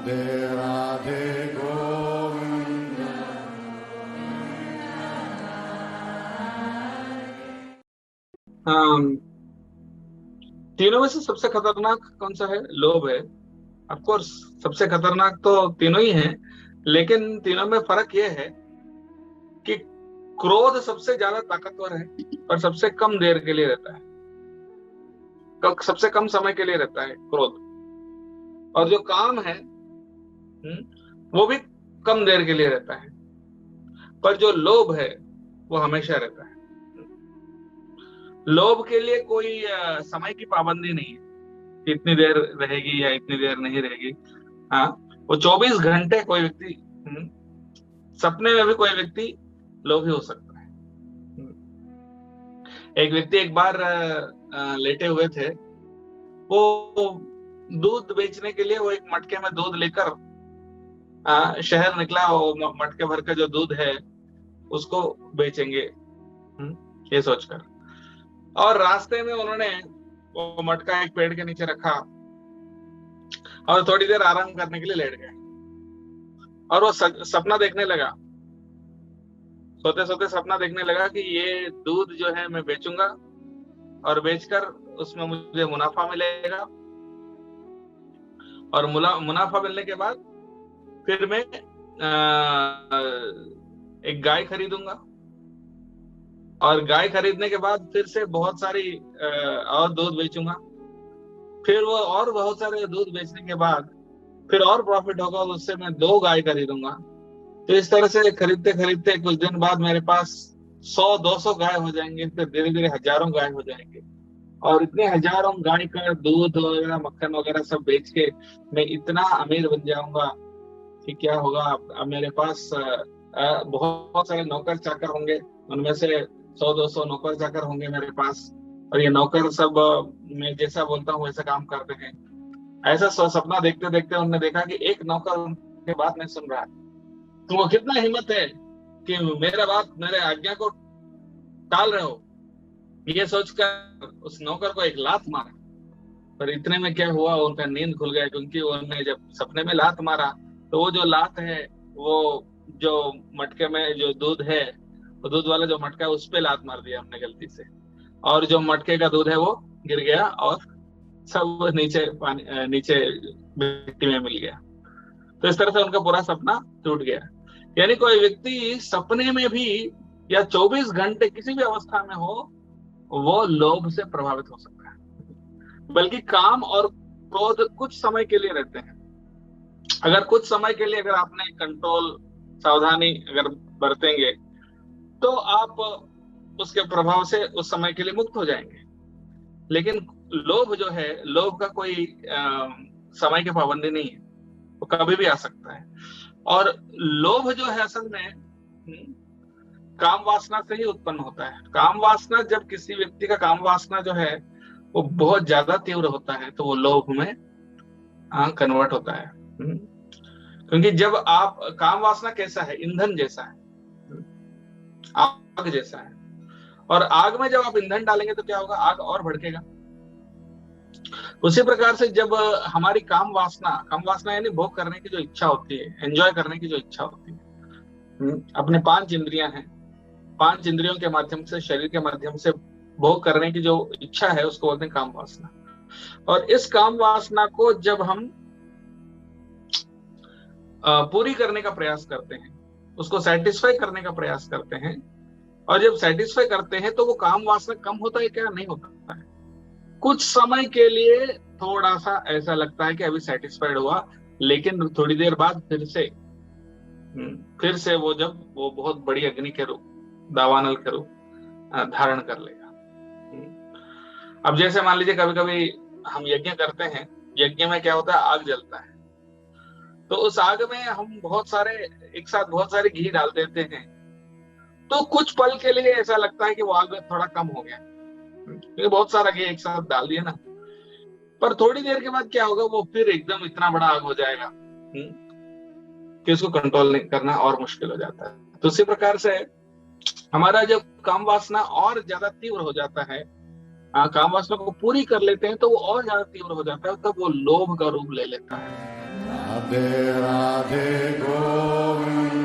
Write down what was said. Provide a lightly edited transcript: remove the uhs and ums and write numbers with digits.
राधे गोविंद। तीनों में से सबसे खतरनाक कौन सा है? लोभ है। ऑफ कोर्स सबसे खतरनाक तो तीनों ही हैं, लेकिन तीनों में फर्क यह है कि क्रोध सबसे ज्यादा ताकतवर है, पर सबसे कम देर के लिए रहता है। सबसे कम समय के लिए रहता है क्रोध। और जो काम है, वो भी कम देर के लिए रहता है। पर जो लोभ है वो हमेशा रहता है। लोभ के लिए कोई समय की पाबंदी नहीं है कि इतनी देर रहेगी या इतनी देर नहीं रहेगी। हाँ, वो 24 घंटे कोई व्यक्ति, सपने में भी कोई व्यक्ति लोभी हो सकता है। एक व्यक्ति एक बार लेटे हुए थे। वो दूध बेचने के लिए वो एक मटके में दूध लेकर शहर निकला। वो मटके भर का जो दूध है उसको बेचेंगे, ये सोचकर। और रास्ते में उन्होंने वो मटका एक पेड़ के नीचे रखा और थोड़ी देर आराम करने के लिए लेट गए। और वो सपना देखने लगा, सोते सोते सपना देखने लगा कि ये दूध जो है मैं बेचूंगा और बेचकर उसमें मुझे मुनाफा मिलेगा। और मुनाफा मिलने के बाद फिर मैं एक गाय खरीदूंगा। और गाय खरीदने के बाद फिर से बहुत सारी और दूध बेचूंगा। फिर वो और बहुत सारे दूध बेचने के बाद फिर और प्रॉफिट होगा, तो उससे मैं 2 गाय खरीदूंगा। तो इस तरह से खरीदते खरीदते कुछ दिन बाद मेरे पास 100-200 गाय हो जाएंगे। फिर धीरे धीरे हजारों गाय हो जाएंगे। और इतने हजारों गाय का दूध वगैरह मक्खन वगैरह सब बेच के मैं इतना अमीर बन जाऊंगा कि क्या होगा। अब मेरे पास बहुत सारे नौकर चाकर होंगे। उनमें से 100-200 नौकर चाकर होंगे मेरे पास। और ये नौकर सब मैं जैसा बोलता हूँ वैसा काम करते हैं। ऐसा सपना देखते देखते उन्होंने देखा कि एक नौकर उनके बात नहीं सुन रहा है। तुमको कितना हिम्मत है कि मेरे आज्ञा को टाल रहे हो? ये सोचकर उस नौकर को एक लात मारा। पर इतने में क्या हुआ, उनका नींद खुल गया, क्योंकि उन्होंने जब सपने में लात मारा तो वो जो लात है वो जो मटके में जो दूध है, वो दूध वाला जो मटका है उस पे लात मार दिया हमने गलती से। और जो मटके का दूध है वो गिर गया और सब नीचे पानी नीचे मिट्टी में मिल गया। तो इस तरह से उनका पूरा सपना टूट गया। यानी कोई व्यक्ति सपने में भी या 24 घंटे किसी भी अवस्था में हो, वो लोभ से प्रभावित हो सकता है। बल्कि काम और क्रोध कुछ समय के लिए रहते हैं। अगर कुछ समय के लिए अगर आपने कंट्रोल, सावधानी अगर बरतेंगे, तो आप उसके प्रभाव से उस समय के लिए मुक्त हो जाएंगे। लेकिन लोभ जो है, लोभ का कोई समय की पाबंदी नहीं है, वो कभी भी आ सकता है। और लोभ जो है असल में काम वासना से ही उत्पन्न होता है। काम वासना, जब किसी व्यक्ति का काम वासना जो है वो बहुत ज्यादा तीव्र होता है तो वो लोभ में कन्वर्ट होता है। क्योंकि जब आप, काम वासना कैसा है? ईंधन जैसा है, आग जैसा है। और आग में जब आप ईंधन डालेंगे तो क्या होगा? आग और भड़केगा। उसी प्रकार से जब हमारी काम वासना यानी भोग करने की जो इच्छा होती है, एंजॉय करने की जो इच्छा होती है, अपने 5 इंद्रियां हैं, 5 इंद्रियों के माध्यम से, शरीर के माध्यम से भोग करने की जो इच्छा है उसको बोलते हैं काम वासना। और इस काम वासना को जब हम पूरी करने का प्रयास करते हैं, उसको सेटिस्फाई करने का प्रयास करते हैं, और जब सेटिस्फाई करते हैं तो वो काम वासना कम होता है क्या? नहीं होता है। कुछ समय के लिए थोड़ा सा ऐसा लगता है कि अभी सेटिस्फाइड हुआ, लेकिन थोड़ी देर बाद फिर से वो, जब वो बहुत बड़ी अग्नि के रूप, दावानल के रूप धारण कर लेगा। अब जैसे मान लीजिए कभी कभी हम यज्ञ करते हैं। यज्ञ में क्या होता है? आग जलता है। तो उस आग में हम एक साथ बहुत सारे घी डाल देते हैं। तो कुछ पल के लिए ऐसा लगता है कि वो आग थोड़ा कम हो गया, क्योंकि बहुत सारा घी एक साथ डाल दिया ना। पर थोड़ी देर के बाद क्या होगा? वो फिर एकदम इतना बड़ा आग हो जाएगा कि उसको कंट्रोल नहीं करना और मुश्किल हो जाता है। तो उसी प्रकार से हमारा जब काम वासना और ज्यादा तीव्र हो जाता है, काम वासना को पूरी कर लेते हैं, तो वो और ज्यादा तीव्र हो जाता है, तब वो लोभ का रूप ले लेता है। राधे राधे गोविंद